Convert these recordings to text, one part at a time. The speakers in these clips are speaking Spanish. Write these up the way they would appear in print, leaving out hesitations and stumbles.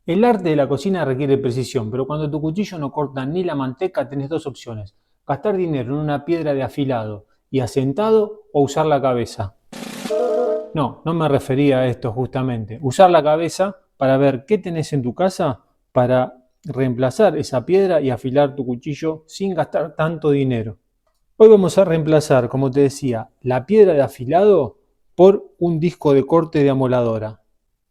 El arte de la cocina requiere precisión, pero cuando tu cuchillo no corta ni la manteca, tenés dos opciones: gastar dinero en una piedra de afilado y asentado o usar la cabeza. No, no me refería a esto justamente. Usar la cabeza para ver qué tenés en tu casa para reemplazar esa piedra y afilar tu cuchillo sin gastar tanto dinero. Hoy vamos a reemplazar, como te decía, la piedra de afilado por un disco de corte de amoladora.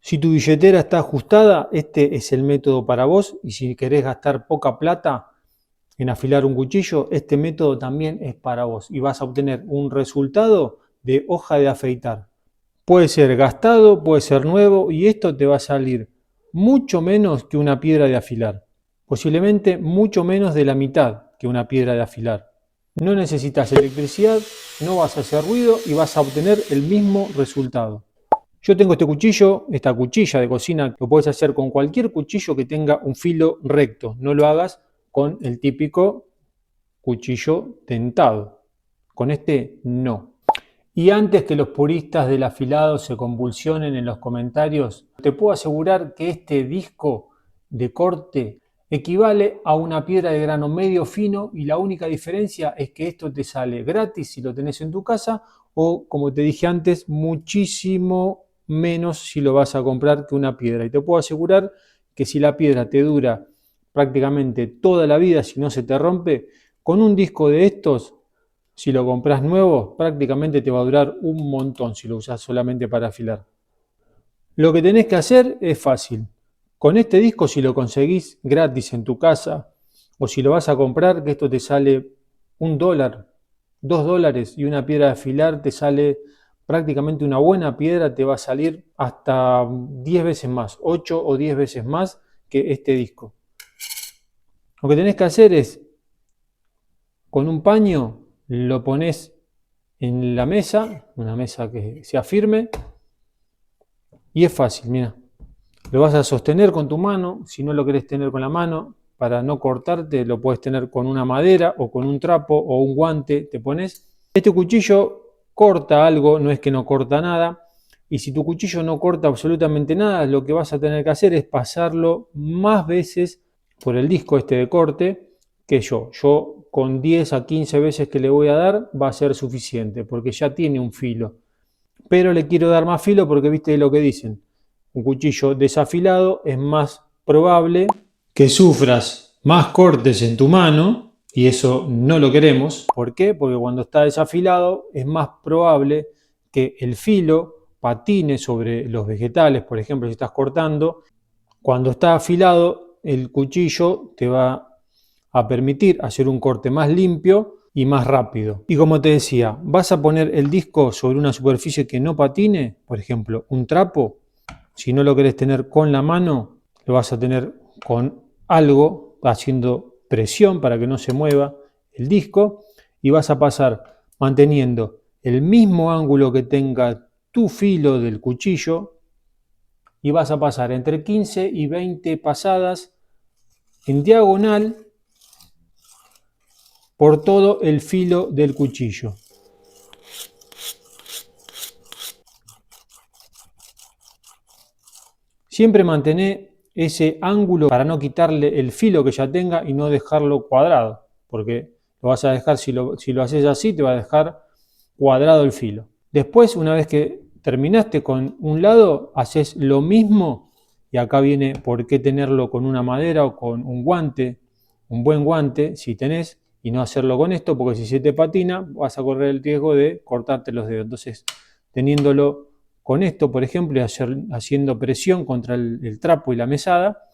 Si tu billetera está ajustada, este es el método para vos, y si querés gastar poca plata en afilar un cuchillo, este método también es para vos y vas a obtener un resultado de hoja de afeitar. Puede ser gastado, puede ser nuevo, y esto te va a salir mucho menos que una piedra de afilar. Posiblemente mucho menos de la mitad que una piedra de afilar. No necesitas electricidad, no vas a hacer ruido y vas a obtener el mismo resultado. Yo tengo este cuchillo, esta cuchilla de cocina, lo puedes hacer con cualquier cuchillo que tenga un filo recto. No lo hagas con el típico cuchillo dentado. Con este no. Y antes que los puristas del afilado se convulsionen en los comentarios, te puedo asegurar que este disco de corte equivale a una piedra de grano medio fino, y la única diferencia es que esto te sale gratis si lo tenés en tu casa, o, como te dije antes, muchísimo menos si lo vas a comprar que una piedra. Y te puedo asegurar que si la piedra te dura prácticamente toda la vida, si no se te rompe, con un disco de estos, si lo compras nuevo, prácticamente te va a durar un montón si lo usas solamente para afilar. Lo que tenés que hacer es fácil. Con este disco, si lo conseguís gratis en tu casa, o si lo vas a comprar, que esto te sale $1, $2, y una piedra de afilar te sale prácticamente, una buena piedra te va a salir hasta 10 veces más, 8 o 10 veces más que este disco. Lo que tenés que hacer es, con un paño, lo pones en la mesa, una mesa que sea firme, y es fácil, mira. Lo vas a sostener con tu mano. Si no lo querés tener con la mano, para no cortarte, lo puedes tener con una madera o con un trapo o un guante. Te pones. Este cuchillo corta algo, no es que no corta nada. Y si tu cuchillo no corta absolutamente nada, lo que vas a tener que hacer es pasarlo más veces por el disco este de corte que yo. Yo con 10 a 15 veces que le voy a dar va a ser suficiente, porque ya tiene un filo. Pero le quiero dar más filo porque viste lo que dicen: un cuchillo desafilado es más probable que sufras más cortes en tu mano, y eso no lo queremos. ¿Por qué? Porque cuando está desafilado es más probable que el filo patine sobre los vegetales, por ejemplo, si estás cortando. Cuando está afilado, el cuchillo te va a permitir hacer un corte más limpio y más rápido. Y como te decía, vas a poner el disco sobre una superficie que no patine, por ejemplo, un trapo. Si no lo querés tener con la mano, lo vas a tener con algo, haciendo presión para que no se mueva el disco, y vas a pasar manteniendo el mismo ángulo que tenga tu filo del cuchillo, y vas a pasar entre 15 y 20 pasadas en diagonal por todo el filo del cuchillo. Siempre mantener ese ángulo para no quitarle el filo que ya tenga y no dejarlo cuadrado, porque lo vas a dejar, si lo haces así, te va a dejar cuadrado el filo. Después, una vez que terminaste con un lado, haces lo mismo, y acá viene por qué tenerlo con una madera o con un guante, un buen guante si tenés, y no hacerlo con esto, porque si se te patina vas a correr el riesgo de cortarte los dedos. Entonces, teniéndolo con esto, por ejemplo, y haciendo presión contra el trapo y la mesada,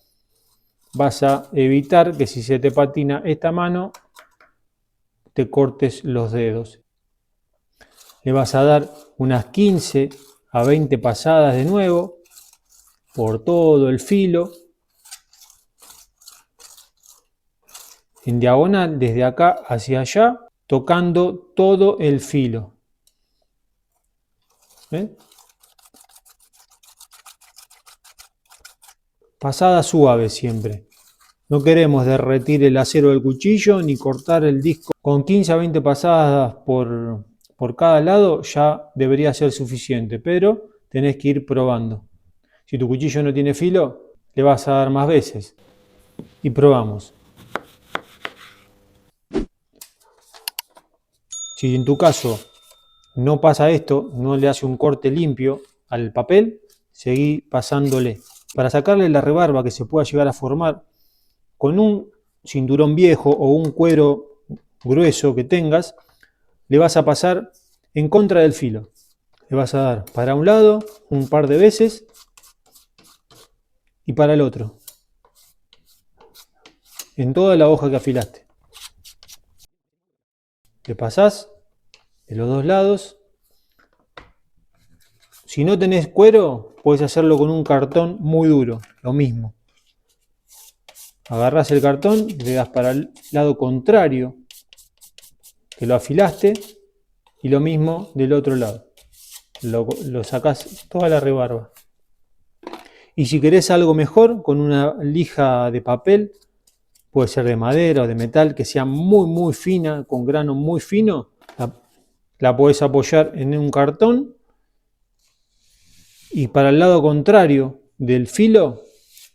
vas a evitar que si se te patina esta mano, te cortes los dedos. Le vas a dar unas 15 a 20 pasadas de nuevo por todo el filo, en diagonal, desde acá hacia allá, tocando todo el filo. ¿Ven? Pasada suave siempre. No queremos derretir el acero del cuchillo ni cortar el disco. Con 15 a 20 pasadas por cada lado ya debería ser suficiente, pero tenés que ir probando. Si tu cuchillo no tiene filo, le vas a dar más veces. Y probamos. Si en tu caso no pasa esto, no le hace un corte limpio al papel, seguí pasándole. Para sacarle la rebarba que se pueda llegar a formar, con un cinturón viejo o un cuero grueso que tengas, le vas a pasar en contra del filo. Le vas a dar para un lado un par de veces y para el otro, en toda la hoja que afilaste. Le pasás de los dos lados. Si no tenés cuero, puedes hacerlo con un cartón muy duro, lo mismo. Agarrás el cartón, le das para el lado contrario que lo afilaste y lo mismo del otro lado. Lo sacás toda la rebarba. Y si querés algo mejor, con una lija de papel, puede ser de madera o de metal, que sea muy fina, con grano muy fino, la podés apoyar en un cartón y para el lado contrario del filo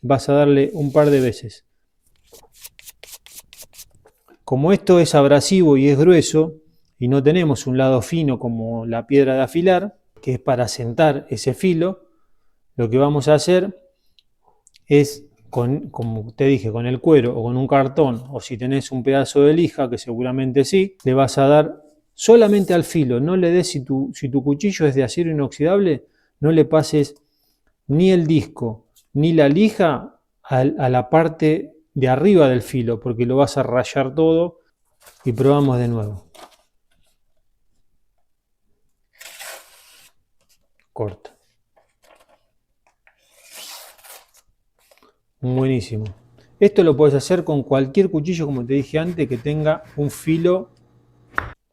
vas a darle un par de veces. Como esto es abrasivo y es grueso y no tenemos un lado fino como la piedra de afilar, que es para sentar ese filo, lo que vamos a hacer es, como te dije, con el cuero o con un cartón, o si tenés un pedazo de lija, que seguramente sí, le vas a dar solamente al filo. No le des, si tu cuchillo es de acero inoxidable, no le pases ni el disco ni la lija a la parte de arriba del filo, porque lo vas a rayar todo. Y probamos de nuevo. Corta. Buenísimo. Esto lo puedes hacer con cualquier cuchillo, como te dije antes, que tenga un filo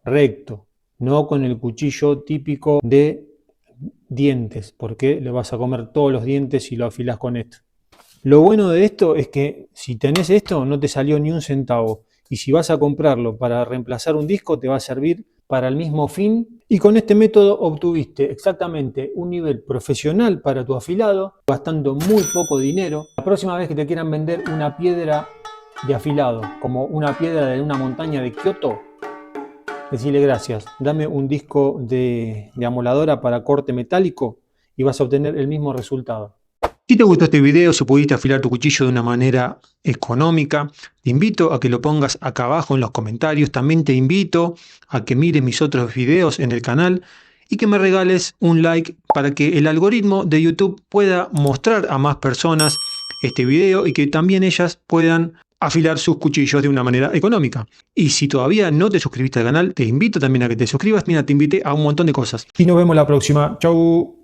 recto, no con el cuchillo típico de dientes, porque le vas a comer todos los dientes si lo afilás con esto. Lo bueno de esto es que si tenés esto no te salió ni un centavo, y si vas a comprarlo para reemplazar un disco te va a servir para el mismo fin, y con este método obtuviste exactamente un nivel profesional para tu afilado, gastando muy poco dinero. La próxima vez que te quieran vender una piedra de afilado, como una piedra de una montaña de Kioto, decirle gracias, dame un disco de amoladora para corte metálico y vas a obtener el mismo resultado. Si te gustó este video, si pudiste afilar tu cuchillo de una manera económica, te invito a que lo pongas acá abajo en los comentarios. También te invito a que mires mis otros videos en el canal y que me regales un like para que el algoritmo de YouTube pueda mostrar a más personas este video y que también ellas puedan afilar sus cuchillos de una manera económica. Y si todavía no te suscribiste al canal, te invito también a que te suscribas. Mira, te invité a un montón de cosas. Y nos vemos la próxima. Chau.